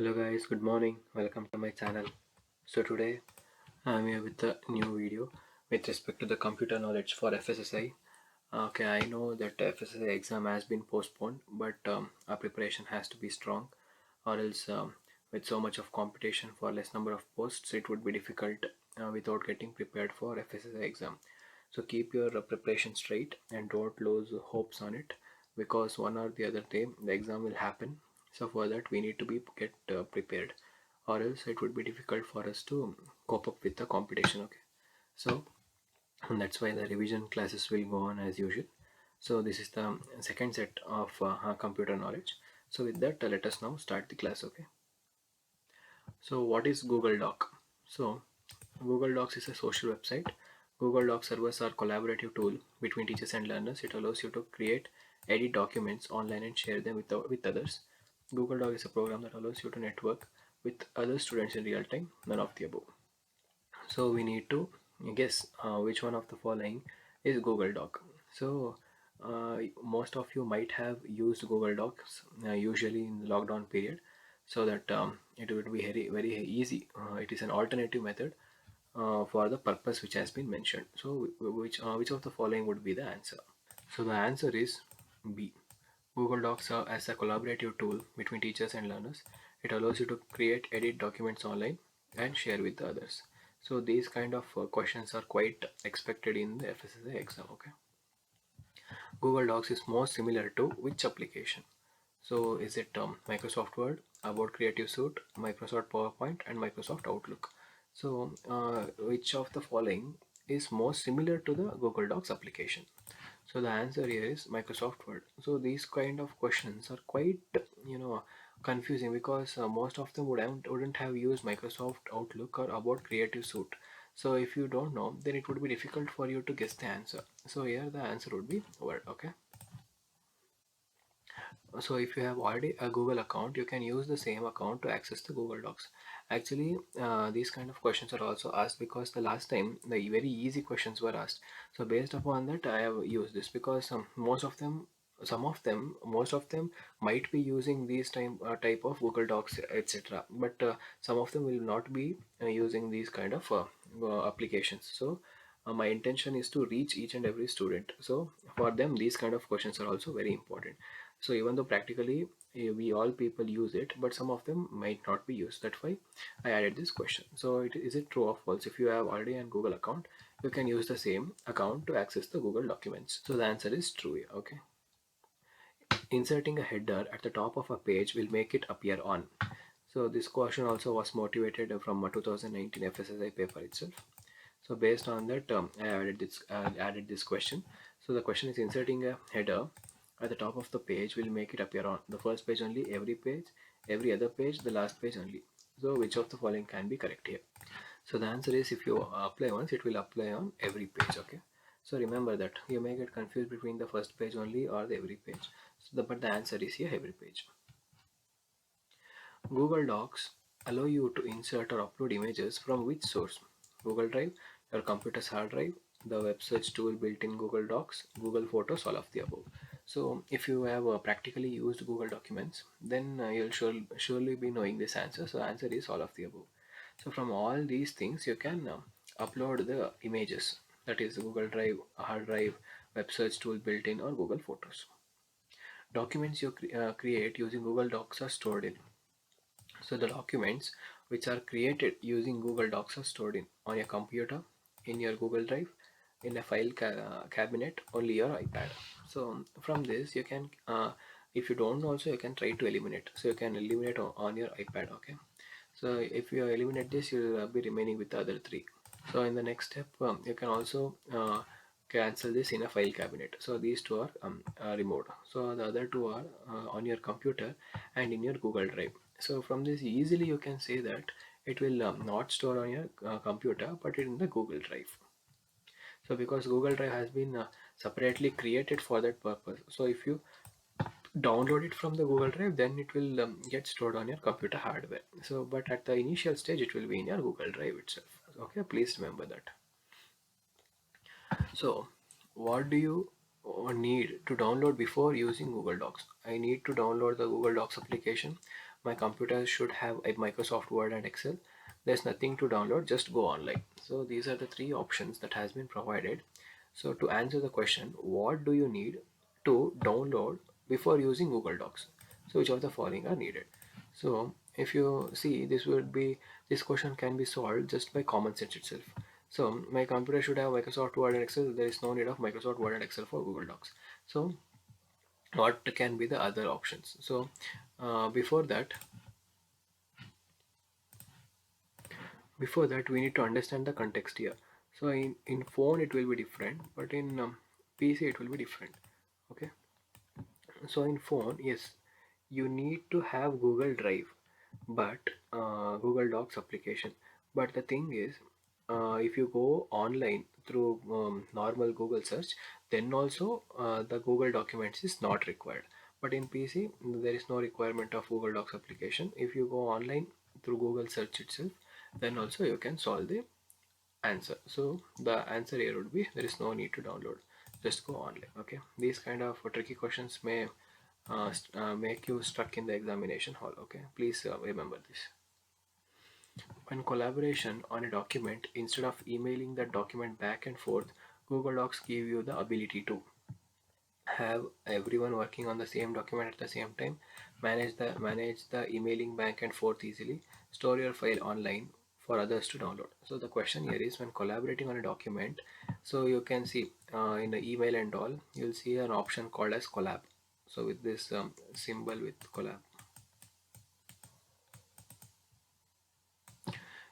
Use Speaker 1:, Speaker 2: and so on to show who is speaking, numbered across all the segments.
Speaker 1: Hello guys, good morning. Welcome to my channel. So today I'm here with a new video with respect to the computer knowledge for FSSI. Okay, I know that FSSI exam has been postponed, but our preparation has to be strong, or else with so much of competition for less number of posts, it would be difficult without getting prepared for FSSI exam. So keep your preparation straight and don't lose hopes on it, because one or the other day the exam will happen. So for that we need to be get prepared, or else it would be difficult for us to cope up with the competition. Okay, so and that's why the revision classes will go on as usual. So this is the second set of computer knowledge. So with that, let us now start the class. Okay, so what is Google Doc? So Google Docs is a social website. Google Docs servers are collaborative tool between teachers and learners. It allows you to create, edit documents online and share them with others. Google Doc is a program that allows you to network with other students in real time, none of the above. So we need to guess which one of the following is Google Doc. So most of you might have used Google Docs usually in the lockdown period, so that it would be very easy. It is an alternative method for the purpose which has been mentioned. So which of the following would be the answer? So the answer is B. Google Docs serve as a collaborative tool between teachers and learners. It allows you to create, edit documents online and share with the others. So these kind of questions are quite expected in the FSSA exam. Okay. Google Docs is more similar to which application? So is it Microsoft Word, About Creative Suite, Microsoft PowerPoint, and Microsoft Outlook? So which of the following is more similar to the Google Docs application? So the answer here is Microsoft Word. So these kind of questions are quite confusing, because most of them wouldn't have used Microsoft Outlook or About Creative Suite. So if you don't know, then it would be difficult for you to guess the answer. So here the answer would be Word. Okay. So if you have already a Google account, you can use the same account to access the Google Docs. Actually, these kind of questions are also asked because the last time the very easy questions were asked. So based upon that, I have used this, because most of them might be using these type of Google Docs, etc. But some of them will not be using these kind of applications. So my intention is to reach each and every student. So for them, these kind of questions are also very important. So even though practically we all people use it, but some of them might not be used. That's why I added this question. So is it true or false? If you have already a Google account, you can use the same account to access the Google documents. So the answer is true here. Okay. Inserting a header at the top of a page will make it appear on. So this question also was motivated from a 2019 FSSI paper itself. So based on that, I added this question. So the question is, inserting a header at the top of the page will make it appear on the first page only, every page, every other page, the last page only. So which of the following can be correct here? So the answer is, if you apply once, it will apply on every page. Okay. So remember that you may get confused between the first page only or the every page. But the answer is here, every page. Google Docs allow you to insert or upload images from which source? Google Drive, your computer's hard drive, the web search tool built in Google Docs, Google Photos, all of the above. So if you have practically used Google Documents, then you'll surely be knowing this answer. So the answer is all of the above. So from all these things, you can upload the images. That is Google Drive, hard drive, web search tool built in, or Google Photos. Documents you create using Google Docs are stored in. So the documents which are created using Google Docs are stored on your computer, in your Google Drive, in a file cabinet, only your iPad. So from this you can, if you don't know also, you can try to eliminate. So you can eliminate on your iPad. Okay. So if you eliminate this, you will be remaining with the other three. So in the next step, you can also cancel this in a file cabinet. So these two are removed. So the other two are on your computer and in your Google Drive. So from this, easily you can say that it will not store on your computer, but in the Google Drive. So because Google Drive has been separately created for that purpose. So if you download it from the Google Drive, then it will get stored on your computer hardware. So but at the initial stage, it will be in your Google Drive itself. Okay, please remember that. So what do you need to download before using Google Docs? I need to download the Google Docs application my computer should have a Microsoft Word and Excel. There's nothing to download, just go online. So these are the three options that has been provided. So to answer the question, what do you need to download before using Google Docs? So which of the following are needed? So if you see, this question can be solved just by common sense itself. So my computer should have Microsoft Word and Excel. There is no need of Microsoft Word and Excel for Google Docs. So what can be the other options? So before that, we need to understand the context here. So in phone it will be different, but in PC it will be different. Okay. So in phone, yes, you need to have Google Drive, but Google Docs application. But the thing is, if you go online through normal Google search, then also the Google Documents is not required. But in PC, there is no requirement of Google Docs application. If you go online through Google search itself, then also you can solve the answer. So the answer here would be there is no need to download, just go online. Okay, these kind of tricky questions may make you stuck in the examination hall. Okay, please remember this. When collaboration on a document, instead of emailing that document back and forth, Google Docs give you the ability to have everyone working on the same document at the same time, manage the emailing back and forth easily, store your file online for others to download. So the question here is, when collaborating on a document, so you can see in the email and all, you'll see an option called as collab. So with this symbol with collab,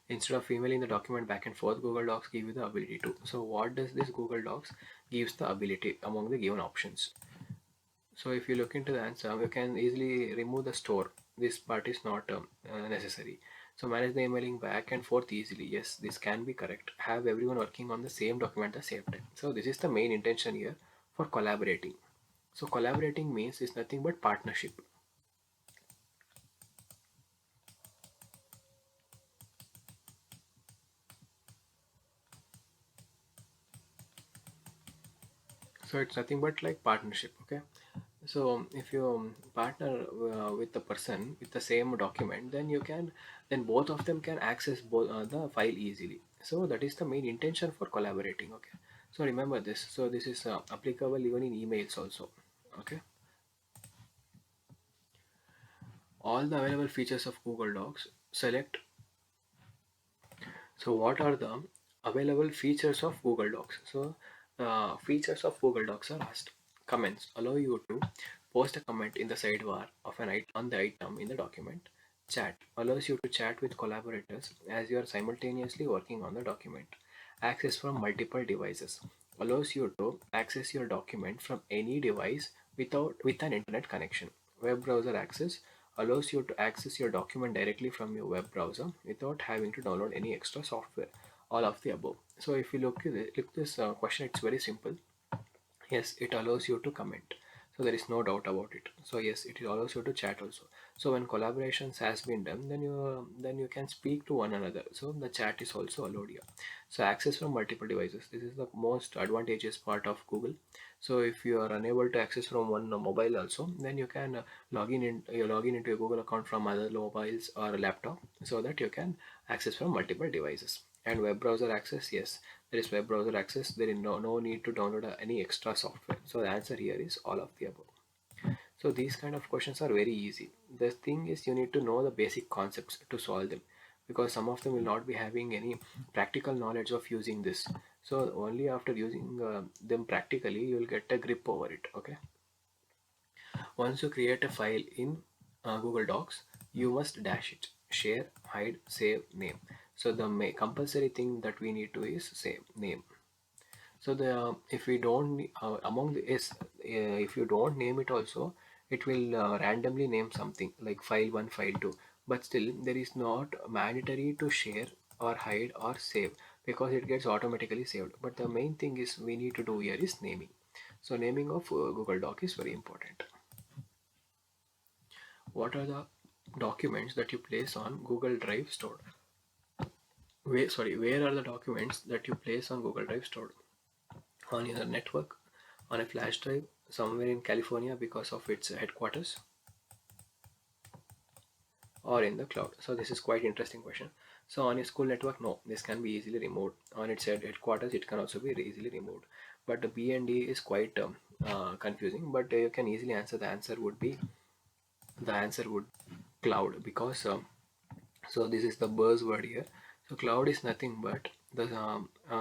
Speaker 1: instead of emailing the document back and forth, Google Docs give you the ability to. So what does this Google Docs gives the ability among the given options? So if you look into the answer, you can easily remove the store. This part is not necessary. So manage the emailing back and forth easily. Yes, this can be correct. Have everyone working on the same document at the same time. So this is the main intention here for collaborating. So collaborating means is nothing but partnership. So it's nothing but like partnership. Okay. So if you partner with the person with the same document, then both of them can access the file easily. So that is the main intention for collaborating. Okay. So remember this. So this is applicable even in emails also. Okay. All the available features of Google Docs. Select. So what are the available features of Google Docs? So features of Google Docs are asked. Comments allow you to post a comment in the sidebar of an item on the item in the document. Chat allows you to chat with collaborators as you are simultaneously working on the document. Access from multiple devices allows you to access your document from any device with an internet connection. Web browser access allows you to access your document directly from your web browser without having to download any extra software. All of the above. So if you look this question, it's very simple. Yes, it allows you to comment. So there is no doubt about it. So yes, it allows you to chat also. So when collaborations has been done, then you can speak to one another. So the chat is also allowed here. So access from multiple devices. This is the most advantageous part of Google. So if you are unable to access from one mobile also, then you can log in into a Google account from other mobiles or a laptop, so that you can access from multiple devices. And web browser access, yes, there is web browser access. There is no need to download any extra software. So the answer here is all of the above. So these kind of questions are very easy. The thing is, you need to know the basic concepts to solve them, because some of them will not be having any practical knowledge of using this. So only after using them practically, you will get a grip over it. Okay. Once you create a file in Google Docs, you must dash it, share, hide, save, name. So the compulsory thing that we need to is save name. So the if we don't among the is if you don't name it also, it will randomly name something like file 1, file 2. But still, there is not mandatory to share or hide or save, because it gets automatically saved. But the main thing is we need to do here is naming. So naming of Google Doc is very important. What are the documents that you place on Google Drive stored? Where are the documents that you place on Google Drive stored? On your network, on a flash drive, somewhere in California because of its headquarters, or in the cloud? So this is quite interesting question. So on a school network, no, this can be easily removed. On its headquarters, it can also be easily removed. But the BND is quite confusing. But you can easily answer. The answer would cloud, because so this is the buzzword here. So cloud is nothing but the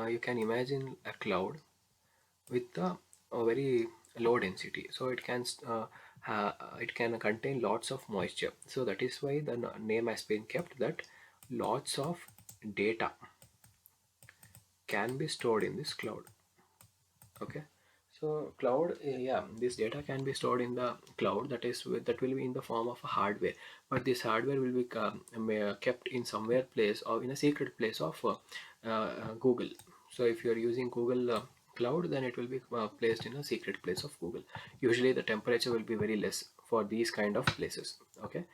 Speaker 1: you can imagine a cloud with a very low density, so it can contain lots of moisture. So that is why the name has been kept that lots of data can be stored in this cloud. Okay, so cloud, yeah, this data can be stored in the cloud, that will be in the form of a hardware. But this hardware will be kept in somewhere place, or in a secret place of Google. So if you are using Google cloud, then it will be placed in a secret place of Google. Usually the temperature will be very less for these kind of places. Okay,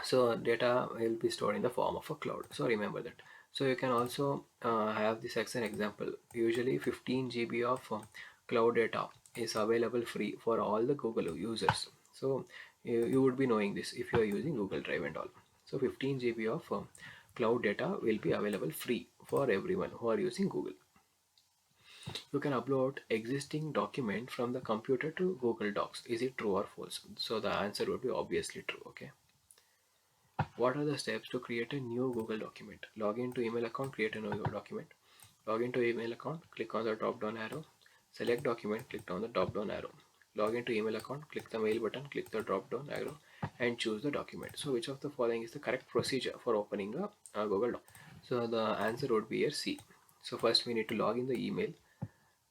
Speaker 1: so data will be stored in the form of a cloud, so remember that. So you can also have this as an example. Usually 15 GB of cloud data is available free for all the Google users. So you would be knowing this if you are using Google Drive and all. So 15 GB of cloud data will be available free for everyone who are using Google. You can upload existing document from the computer to Google Docs. Is it true or false? So the answer would be obviously true. Okay, what are the steps to create a new Google document? Log into email account, create a new document. Log into email account, click on the drop down arrow. Select document, click on the drop down arrow. Log into email account, click the mail button, click the drop down arrow, and choose the document. So which of the following is the correct procedure for opening a Google Doc? So the answer would be here C. So first we need to log in the email.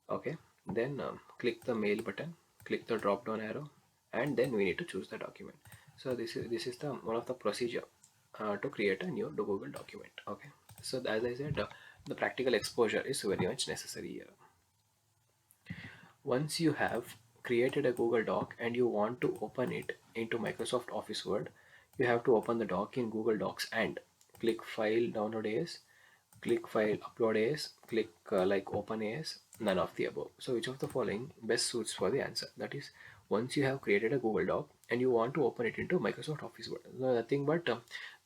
Speaker 1: Okay, then click the mail button, click the drop down arrow, and then we need to choose the document. So this is the one of the procedure to create a new Google document. Okay, so as I said, the practical exposure is very much necessary here. Once you have created a Google Doc and you want to open it into Microsoft Office Word, you have to open the doc in Google Docs and click File, Download as, click File, Upload as, click like Open as, none of the above. So which of the following best suits for the answer? That is, once you have created a Google Doc and you want to open it into Microsoft Office Word, so nothing but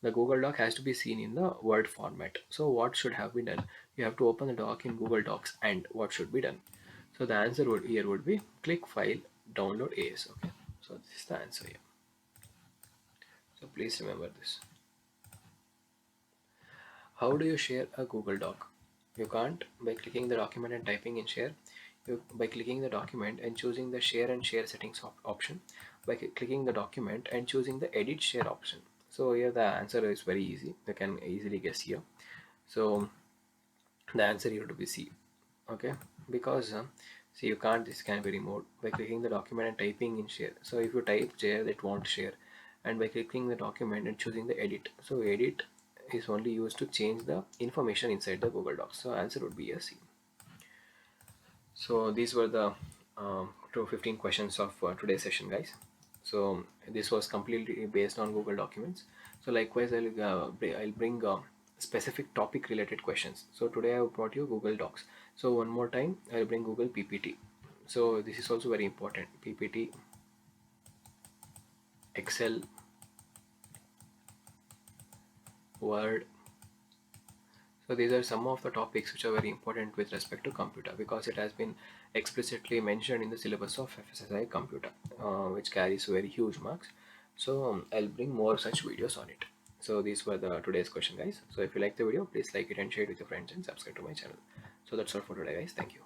Speaker 1: the Google Doc has to be seen in the Word format. So what should have been done? You have to open the doc in Google Docs, and what should be done? So the answer would be click File, Download as. Okay, so this is the answer here. So please remember this. How do you share a Google Doc? You can't by clicking the document and typing in share. By clicking the document and choosing the share and share settings option. By clicking the document and choosing the edit share option. So here the answer is very easy. You can easily guess here. So the answer here to be C. Okay, because see, you can't, this can be removed by clicking the document and typing in share. So if you type share, it won't share. And by clicking the document and choosing the edit, so edit is only used to change the information inside the Google Docs. So answer would be a C. So these were the 15 questions of today's session, guys. So this was completely based on Google Documents. So likewise, I'll bring specific topic related questions. So today I brought you Google Docs. So one more time, I'll bring Google PPT. So this is also very important. PPT, Excel, Word. So these are some of the topics which are very important with respect to computer, because it has been explicitly mentioned in the syllabus of FSSI computer, which carries very huge marks. So I'll bring more such videos on it. So these were the today's question, guys. So if you like the video, please like it and share it with your friends and subscribe to my channel. So that's all for today, guys. Thank you.